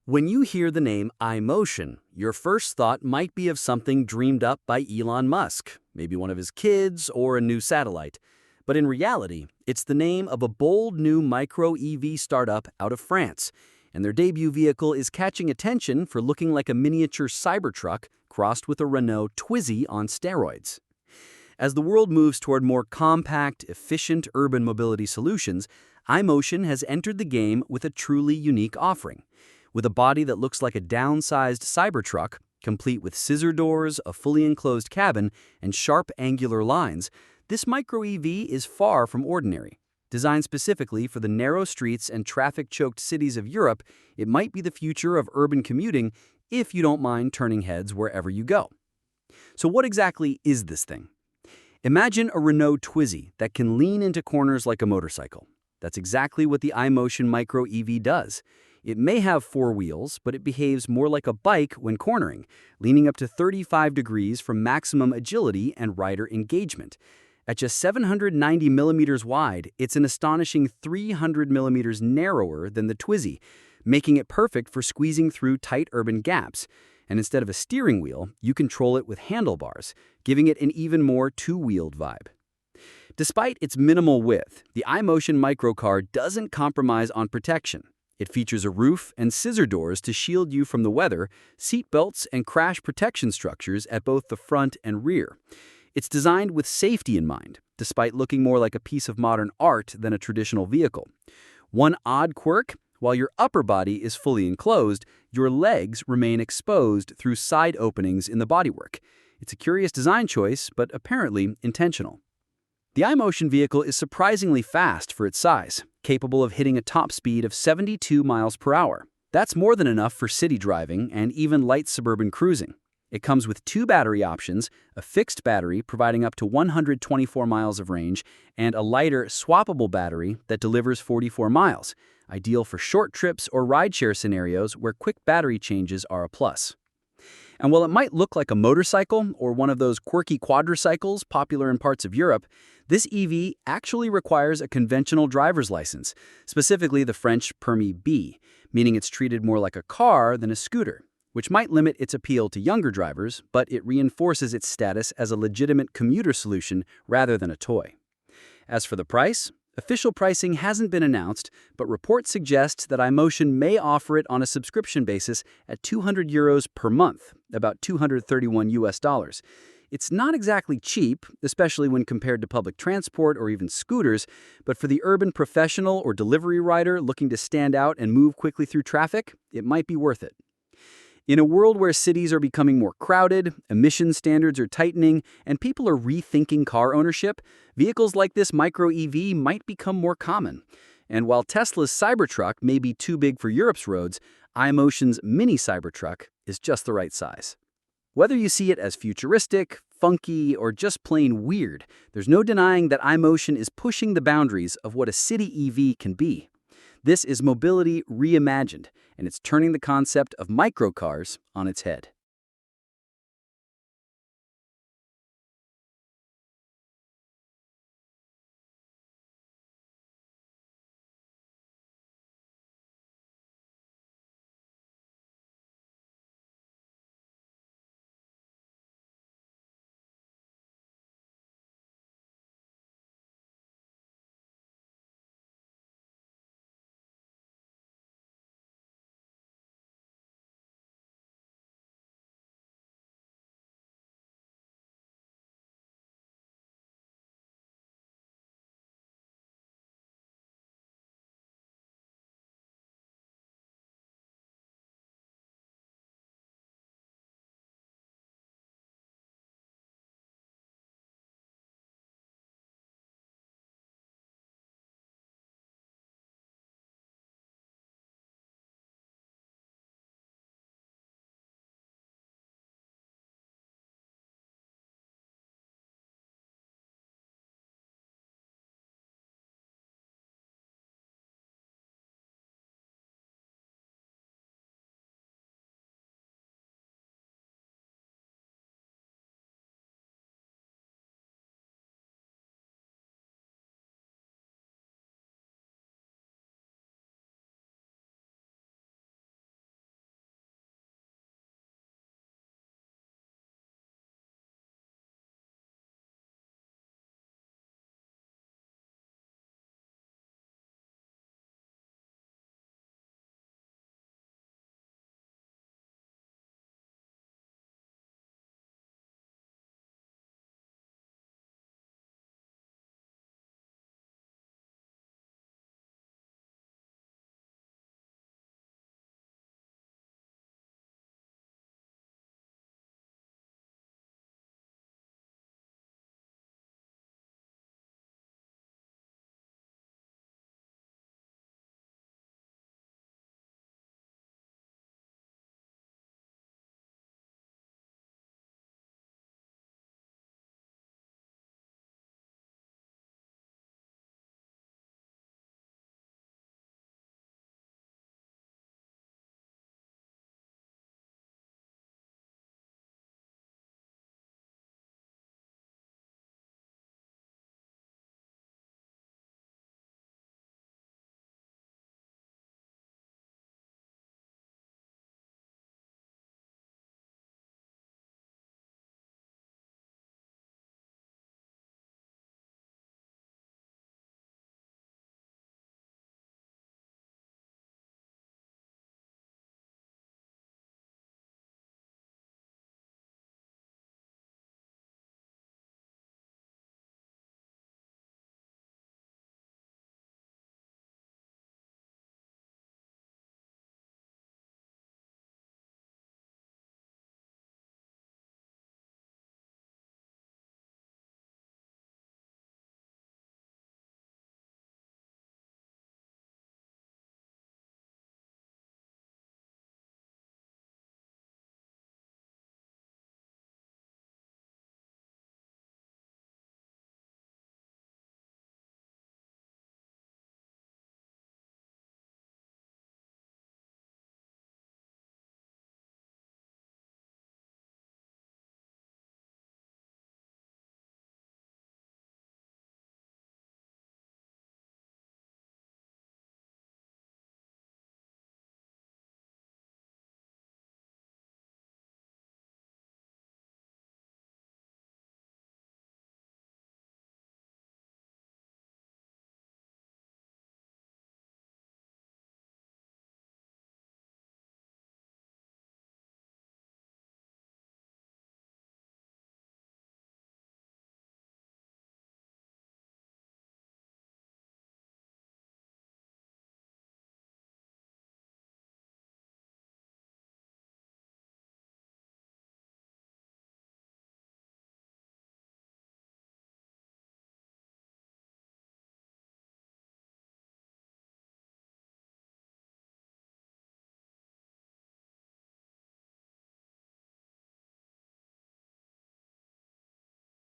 When you hear the name ഐMotion, your first thought might be of something dreamed up by Elon Musk, maybe one of his kids or a new satellite. But in reality, it's the name of a bold new micro-EV startup out of France, and their debut vehicle is catching attention for looking like a miniature Cybertruck crossed with a Renault Twizy on steroids. As the world moves toward more compact, efficient urban mobility solutions, ഐMotion has entered the game with a truly unique offering. With a body that looks like a downsized Cybertruck, complete with scissor doors, a fully enclosed cabin, and sharp angular lines, this micro-EV is far from ordinary. Designed specifically for the narrow streets and traffic-choked cities of Europe, it might be the future of urban commuting if you don't mind turning heads wherever you go. So what exactly is this thing? Imagine a Renault Twizy that can lean into corners like a motorcycle. That's exactly what the ഐMotion micro-EV does. It may have four wheels, but it behaves more like a bike when cornering, leaning up to 35 degrees for maximum agility and rider engagement. At just 790 millimeters wide, it's an astonishing 300 millimeters narrower than the Twizy, making it perfect for squeezing through tight urban gaps. And instead of a steering wheel, you control it with handlebars, giving it an even more two-wheeled vibe. Despite its minimal width, the ഐMotion microcar doesn't compromise on protection. It features a roof and scissor doors to shield you from the weather, seat belts, and crash protection structures at both the front and rear. It's designed with safety in mind, despite looking more like a piece of modern art than a traditional vehicle. One odd quirk: while your upper body is fully enclosed, your legs remain exposed through side openings in the bodywork. It's a curious design choice, but apparently intentional. The ഐMotion vehicle is surprisingly fast for its size, capable of hitting a top speed of 72 miles per hour. That's more than enough for city driving and even light suburban cruising. It comes with two battery options, a fixed battery providing up to 124 miles of range, and a lighter, swappable battery that delivers 44 miles, ideal for short trips or rideshare scenarios where quick battery changes are a plus. And while it might look like a motorcycle or one of those quirky quadricycles popular in parts of Europe, this EV actually requires a conventional driver's license, specifically the French Permis B, meaning it's treated more like a car than a scooter, which might limit its appeal to younger drivers, but it reinforces its status as a legitimate commuter solution rather than a toy. As for the price, official pricing hasn't been announced, but reports suggest that ഐMotion may offer it on a subscription basis at €200 per month, about $231. It's not exactly cheap, especially when compared to public transport or even scooters, but for the urban professional or delivery rider looking to stand out and move quickly through traffic, it might be worth it. In a world where cities are becoming more crowded, emission standards are tightening, and people are rethinking car ownership, vehicles like this micro-EV might become more common. And while Tesla's Cybertruck may be too big for Europe's roads, ഐMotion's mini Cybertruck is just the right size. Whether you see it as futuristic, funky, or just plain weird, there's no denying that ഐMotion is pushing the boundaries of what a city EV can be. This is mobility reimagined, and it's turning the concept of microcars on its head.